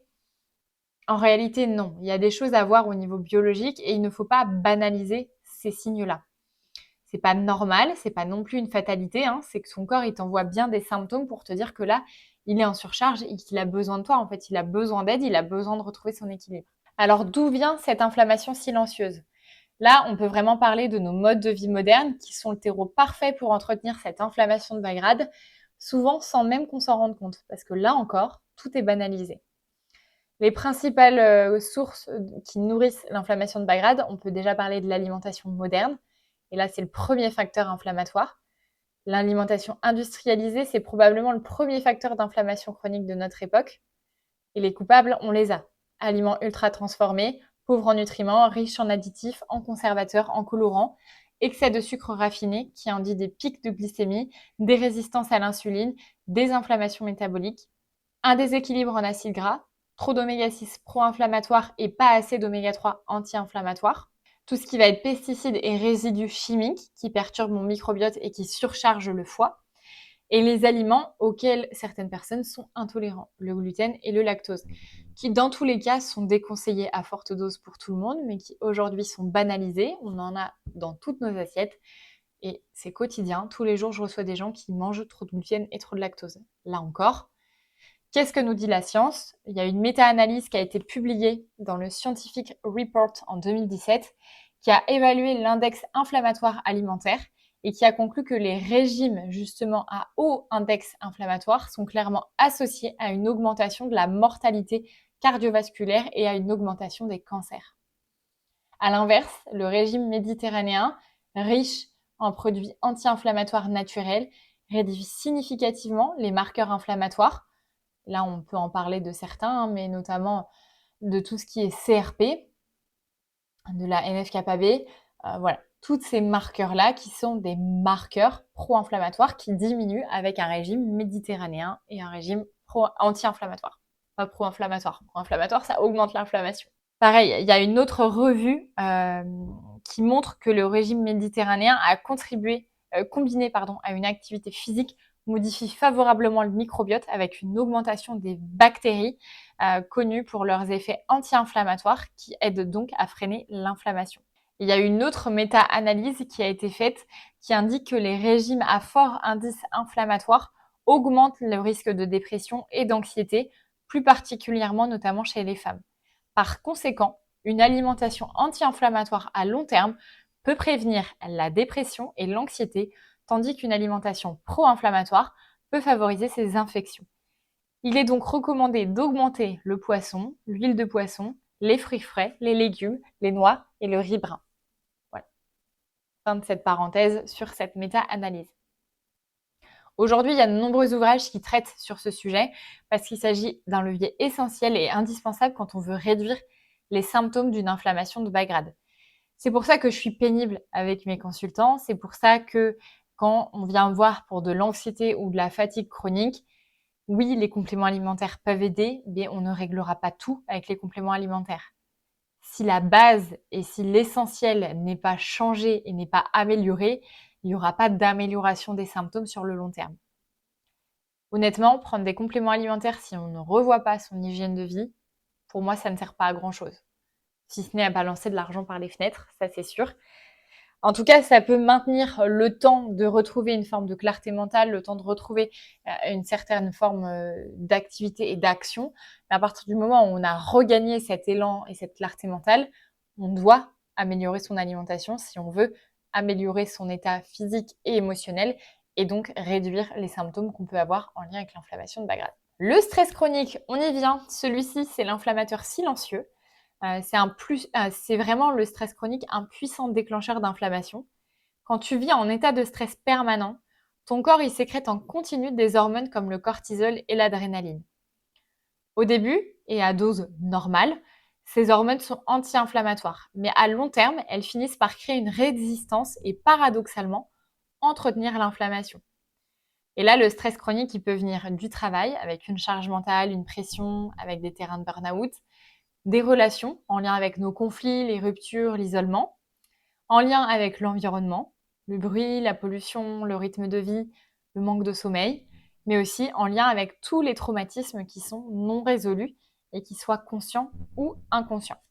En réalité, non. Il y a des choses à voir au niveau biologique et il ne faut pas banaliser ces signes-là. C'est pas normal, c'est pas non plus une fatalité, c'est que son corps, il t'envoie bien des symptômes pour te dire que là, il est en surcharge et qu'il a besoin de toi. En fait, il a besoin d'aide, il a besoin de retrouver son équilibre. Alors, d'où vient cette inflammation silencieuse? Là, on peut vraiment parler de nos modes de vie modernes qui sont le terreau parfait pour entretenir cette inflammation de bas grade, souvent sans même qu'on s'en rende compte, parce que là encore, tout est banalisé. Les principales sources qui nourrissent l'inflammation de bas grade, on peut déjà parler de l'alimentation moderne, et là c'est le premier facteur inflammatoire. L'alimentation industrialisée, c'est probablement le premier facteur d'inflammation chronique de notre époque, et les coupables, on les a. Aliments ultra transformés, pauvres en nutriments, riches en additifs, en conservateurs, en colorants, excès de sucre raffiné qui induit des pics de glycémie, des résistances à l'insuline, des inflammations métaboliques, un déséquilibre en acides gras, trop d'oméga 6 pro-inflammatoires et pas assez d'oméga 3 anti-inflammatoires. Tout ce qui va être pesticides et résidus chimiques qui perturbent mon microbiote et qui surchargent le foie. Et les aliments auxquels certaines personnes sont intolérants, le gluten et le lactose, qui dans tous les cas sont déconseillés à forte dose pour tout le monde, mais qui aujourd'hui sont banalisés. On en a dans toutes nos assiettes et c'est quotidien. Tous les jours, je reçois des gens qui mangent trop de gluten et trop de lactose. Là encore, qu'est-ce que nous dit la science? Il y a une méta-analyse qui a été publiée dans le Scientific Report en 2017 qui a évalué l'index inflammatoire alimentaire et qui a conclu que les régimes justement à haut index inflammatoire sont clairement associés à une augmentation de la mortalité cardiovasculaire et à une augmentation des cancers. À l'inverse, le régime méditerranéen, riche en produits anti-inflammatoires naturels, réduit significativement les marqueurs inflammatoires. Là, on peut en parler de certains, mais notamment de tout ce qui est CRP, de la NF-κB, voilà. Tous ces marqueurs-là qui sont des marqueurs pro-inflammatoires qui diminuent avec un régime méditerranéen et un régime anti-inflammatoire. Pas pro-inflammatoire. Pro-inflammatoire, ça augmente l'inflammation. Pareil, il y a une autre revue qui montre que le régime méditerranéen a combiné à une activité physique modifie favorablement le microbiote avec une augmentation des bactéries connues pour leurs effets anti-inflammatoires qui aident donc à freiner l'inflammation. Il y a une autre méta-analyse qui a été faite qui indique que les régimes à fort indice inflammatoire augmentent le risque de dépression et d'anxiété, plus particulièrement notamment chez les femmes. Par conséquent, une alimentation anti-inflammatoire à long terme peut prévenir la dépression et l'anxiété, tandis qu'une alimentation pro-inflammatoire peut favoriser ces infections. Il est donc recommandé d'augmenter le poisson, l'huile de poisson, les fruits frais, les légumes, les noix et le riz brun. Voilà. Fin de cette parenthèse sur cette méta-analyse. Aujourd'hui, il y a de nombreux ouvrages qui traitent sur ce sujet parce qu'il s'agit d'un levier essentiel et indispensable quand on veut réduire les symptômes d'une inflammation de bas grade. C'est pour ça que je suis pénible avec mes consultants. C'est pour ça que quand on vient me voir pour de l'anxiété ou de la fatigue chronique, oui, les compléments alimentaires peuvent aider, mais on ne réglera pas tout avec les compléments alimentaires. Si la base et si l'essentiel n'est pas changé et n'est pas amélioré, il n'y aura pas d'amélioration des symptômes sur le long terme. Honnêtement, prendre des compléments alimentaires si on ne revoit pas son hygiène de vie, pour moi, ça ne sert pas à grand-chose. Si ce n'est à balancer de l'argent par les fenêtres, ça c'est sûr. En tout cas, ça peut maintenir le temps de retrouver une forme de clarté mentale, le temps de retrouver une certaine forme d'activité et d'action. Mais à partir du moment où on a regagné cet élan et cette clarté mentale, on doit améliorer son alimentation si on veut améliorer son état physique et émotionnel et donc réduire les symptômes qu'on peut avoir en lien avec l'inflammation de bas grade. Le stress chronique, on y vient. Celui-ci, c'est l'inflammateur silencieux. C'est vraiment le stress chronique un puissant déclencheur d'inflammation. Quand tu vis en état de stress permanent, ton corps il sécrète en continu des hormones comme le cortisol et l'adrénaline. Au début, et à dose normale, ces hormones sont anti-inflammatoires, mais à long terme, elles finissent par créer une résistance et paradoxalement, entretenir l'inflammation. Et là, le stress chronique, il peut venir du travail, avec une charge mentale, une pression, avec des terrains de burn-out, des relations en lien avec nos conflits, les ruptures, l'isolement, en lien avec l'environnement, le bruit, la pollution, le rythme de vie, le manque de sommeil, mais aussi en lien avec tous les traumatismes qui sont non résolus et qui soient conscients ou inconscients.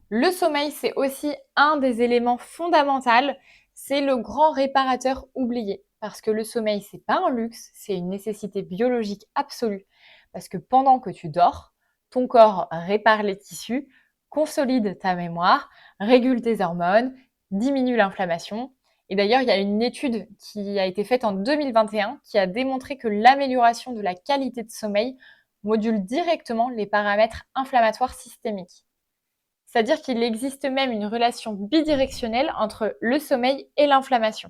Le sommeil, c'est aussi un des éléments fondamentaux, c'est le grand réparateur oublié. Parce que le sommeil, c'est pas un luxe, c'est une nécessité biologique absolue. Parce que pendant que tu dors, ton corps répare les tissus, consolide ta mémoire, régule tes hormones, diminue l'inflammation. Et d'ailleurs, il y a une étude qui a été faite en 2021 qui a démontré que l'amélioration de la qualité de sommeil module directement les paramètres inflammatoires systémiques. C'est-à-dire qu'il existe même une relation bidirectionnelle entre le sommeil et l'inflammation.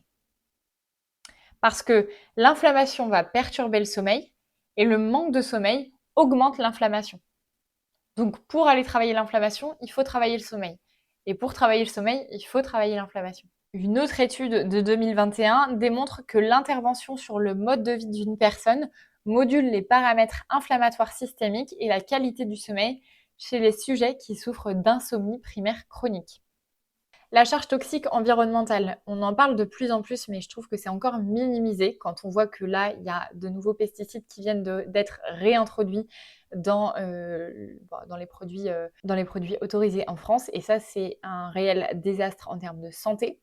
Parce que l'inflammation va perturber le sommeil et le manque de sommeil augmente l'inflammation. Donc pour aller travailler l'inflammation, il faut travailler le sommeil. Et pour travailler le sommeil, il faut travailler l'inflammation. Une autre étude de 2021 démontre que l'intervention sur le mode de vie d'une personne module les paramètres inflammatoires systémiques et la qualité du sommeil chez les sujets qui souffrent d'insomnie primaire chronique. La charge toxique environnementale, on en parle de plus en plus, mais je trouve que c'est encore minimisé quand on voit que là, il y a de nouveaux pesticides qui viennent d'être réintroduits dans les produits autorisés en France. Et ça, c'est un réel désastre en termes de santé.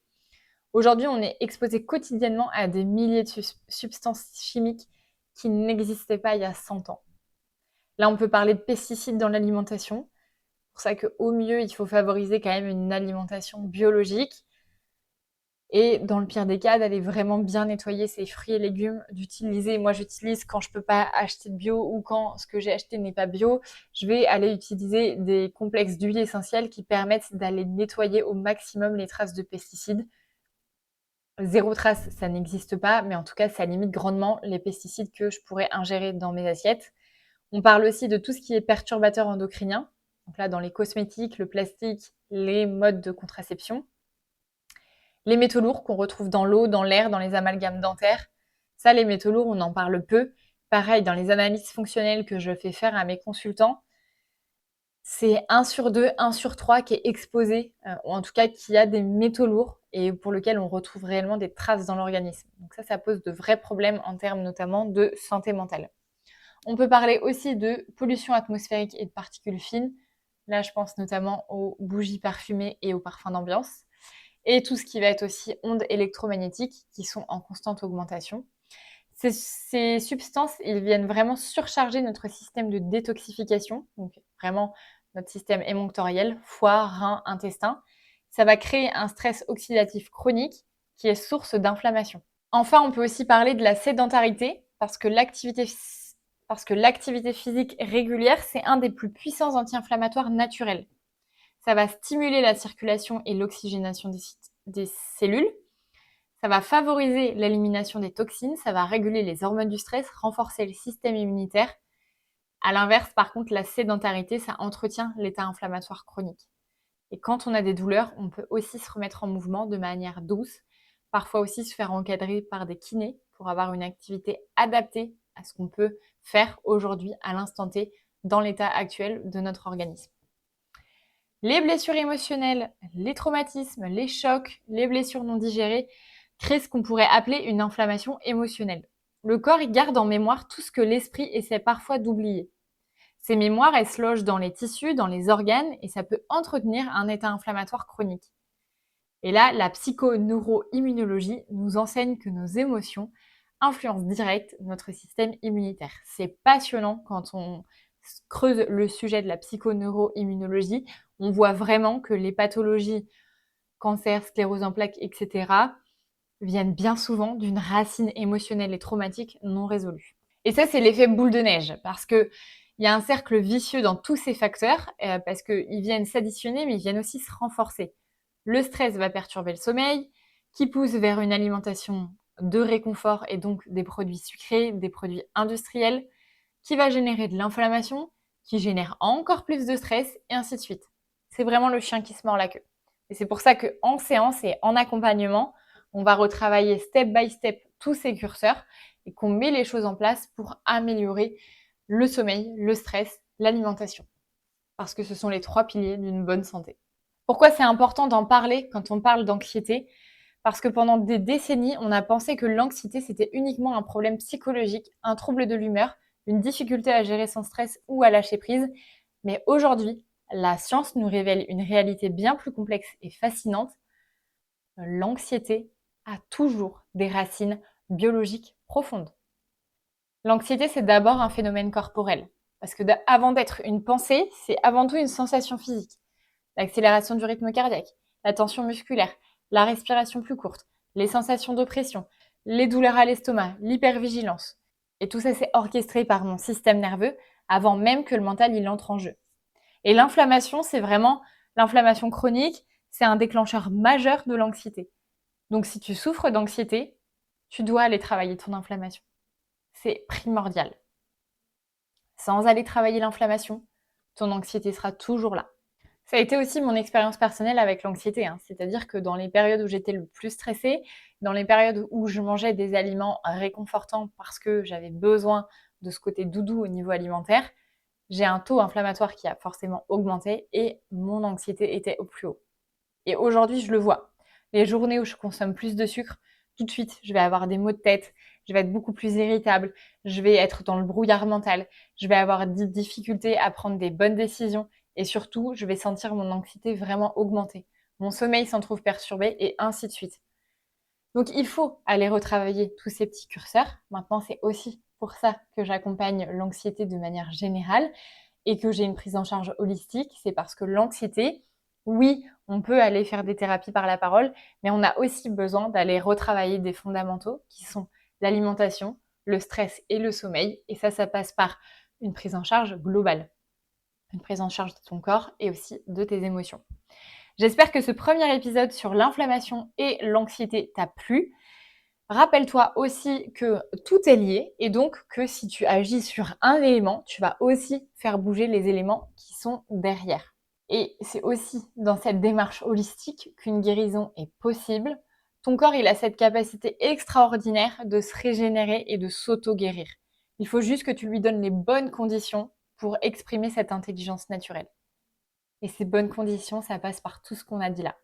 Aujourd'hui, on est exposé quotidiennement à des milliers de substances chimiques qui n'existaient pas il y a 100 ans. Là, on peut parler de pesticides dans l'alimentation. C'est pour ça qu'au mieux, il faut favoriser quand même une alimentation biologique. Et dans le pire des cas, d'aller vraiment bien nettoyer ses fruits et légumes, d'utiliser, moi j'utilise quand je peux pas acheter de bio ou quand ce que j'ai acheté n'est pas bio, je vais aller utiliser des complexes d'huile essentielle qui permettent d'aller nettoyer au maximum les traces de pesticides. Zéro trace, ça n'existe pas, mais en tout cas, ça limite grandement les pesticides que je pourrais ingérer dans mes assiettes. On parle aussi de tout ce qui est perturbateur endocrinien. Donc là, dans les cosmétiques, le plastique, les modes de contraception. Les métaux lourds qu'on retrouve dans l'eau, dans l'air, dans les amalgames dentaires. Ça, les métaux lourds, on en parle peu. Pareil, dans les analyses fonctionnelles que je fais faire à mes consultants, c'est 1 sur 2, 1 sur 3 qui est exposé, ou en tout cas qui a des métaux lourds. et pour lequel on retrouve réellement des traces dans l'organisme. Donc ça pose de vrais problèmes en termes notamment de santé mentale. On peut parler aussi de pollution atmosphérique et de particules fines. Là, je pense notamment aux bougies parfumées et aux parfums d'ambiance. Et tout ce qui va être aussi ondes électromagnétiques qui sont en constante augmentation. Ces substances, ils viennent vraiment surcharger notre système de détoxification, donc vraiment notre système émonctoriel, foie, rein, intestin. Ça va créer un stress oxydatif chronique qui est source d'inflammation. Enfin, on peut aussi parler de la sédentarité, parce que l'activité physique régulière, c'est un des plus puissants anti-inflammatoires naturels. Ça va stimuler la circulation et l'oxygénation des cellules. Ça va favoriser l'élimination des toxines, ça va réguler les hormones du stress, renforcer le système immunitaire. À l'inverse, par contre, la sédentarité, ça entretient l'état inflammatoire chronique. Et quand on a des douleurs, on peut aussi se remettre en mouvement de manière douce, parfois aussi se faire encadrer par des kinés pour avoir une activité adaptée à ce qu'on peut faire aujourd'hui, à l'instant T, dans l'état actuel de notre organisme. Les blessures émotionnelles, les traumatismes, les chocs, les blessures non digérées créent ce qu'on pourrait appeler une inflammation émotionnelle. Le corps, il garde en mémoire tout ce que l'esprit essaie parfois d'oublier. Ces mémoires, elles se logent dans les tissus, dans les organes, et ça peut entretenir un état inflammatoire chronique. Et là, la psychoneuroimmunologie nous enseigne que nos émotions influencent direct notre système immunitaire. C'est passionnant quand on creuse le sujet de la psychoneuroimmunologie. On voit vraiment que les pathologies, cancer, sclérose en plaques, etc., viennent bien souvent d'une racine émotionnelle et traumatique non résolue. Et ça, c'est l'effet boule de neige, parce que il y a un cercle vicieux dans tous ces facteurs, parce qu'ils viennent s'additionner, mais ils viennent aussi se renforcer. Le stress va perturber le sommeil, qui pousse vers une alimentation de réconfort et donc des produits sucrés, des produits industriels, qui va générer de l'inflammation, qui génère encore plus de stress, et ainsi de suite. C'est vraiment le chien qui se mord la queue. Et c'est pour ça qu'en séance et en accompagnement, on va retravailler step by step tous ces curseurs et qu'on met les choses en place pour améliorer le sommeil, le stress, l'alimentation. Parce que ce sont les 3 piliers d'une bonne santé. Pourquoi c'est important d'en parler quand on parle d'anxiété? Parce que pendant des décennies, on a pensé que l'anxiété, c'était uniquement un problème psychologique, un trouble de l'humeur, une difficulté à gérer son stress ou à lâcher prise. Mais aujourd'hui, la science nous révèle une réalité bien plus complexe et fascinante. L'anxiété a toujours des racines biologiques profondes. L'anxiété, c'est d'abord un phénomène corporel. Parce que avant d'être une pensée, c'est avant tout une sensation physique. L'accélération du rythme cardiaque, la tension musculaire, la respiration plus courte, les sensations d'oppression, les douleurs à l'estomac, l'hypervigilance. Et tout ça, c'est orchestré par mon système nerveux avant même que le mental il entre en jeu. Et l'inflammation, c'est vraiment l'inflammation chronique, c'est un déclencheur majeur de l'anxiété. Donc si tu souffres d'anxiété, tu dois aller travailler ton inflammation. C'est primordial. Sans aller travailler l'inflammation, ton anxiété sera toujours là. Ça a été aussi mon expérience personnelle avec l'anxiété, hein. C'est-à-dire que dans les périodes où j'étais le plus stressée, dans les périodes où je mangeais des aliments réconfortants parce que j'avais besoin de ce côté doudou au niveau alimentaire, j'ai un taux inflammatoire qui a forcément augmenté et mon anxiété était au plus haut. Et aujourd'hui, je le vois. Les journées où je consomme plus de sucre, tout de suite, je vais avoir des maux de tête, je vais être beaucoup plus irritable, je vais être dans le brouillard mental, je vais avoir des difficultés à prendre des bonnes décisions et surtout, je vais sentir mon anxiété vraiment augmenter. Mon sommeil s'en trouve perturbé et ainsi de suite. Donc, il faut aller retravailler tous ces petits curseurs. Maintenant, c'est aussi pour ça que j'accompagne l'anxiété de manière générale et que j'ai une prise en charge holistique. C'est parce que l'anxiété, oui, on peut aller faire des thérapies par la parole, mais on a aussi besoin d'aller retravailler des fondamentaux qui sont l'alimentation, le stress et le sommeil. Et ça passe par une prise en charge globale. Une prise en charge de ton corps et aussi de tes émotions. J'espère que ce premier épisode sur l'inflammation et l'anxiété t'a plu. Rappelle-toi aussi que tout est lié et donc que si tu agis sur un élément, tu vas aussi faire bouger les éléments qui sont derrière. Et c'est aussi dans cette démarche holistique qu'une guérison est possible. Ton corps, il a cette capacité extraordinaire de se régénérer et de s'auto-guérir. Il faut juste que tu lui donnes les bonnes conditions pour exprimer cette intelligence naturelle. Et ces bonnes conditions, ça passe par tout ce qu'on a dit là.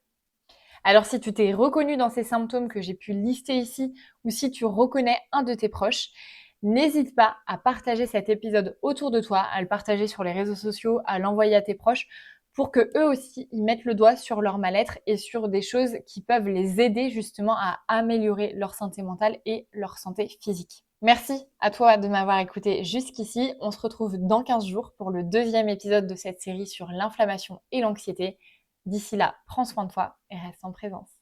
Alors si tu t'es reconnu dans ces symptômes que j'ai pu lister ici, ou si tu reconnais un de tes proches, n'hésite pas à partager cet épisode autour de toi, à le partager sur les réseaux sociaux, à l'envoyer à tes proches pour que eux aussi ils mettent le doigt sur leur mal-être et sur des choses qui peuvent les aider justement à améliorer leur santé mentale et leur santé physique. Merci à toi de m'avoir écouté jusqu'ici. On se retrouve dans 15 jours pour le deuxième épisode de cette série sur l'inflammation et l'anxiété. D'ici là, prends soin de toi et reste en présence.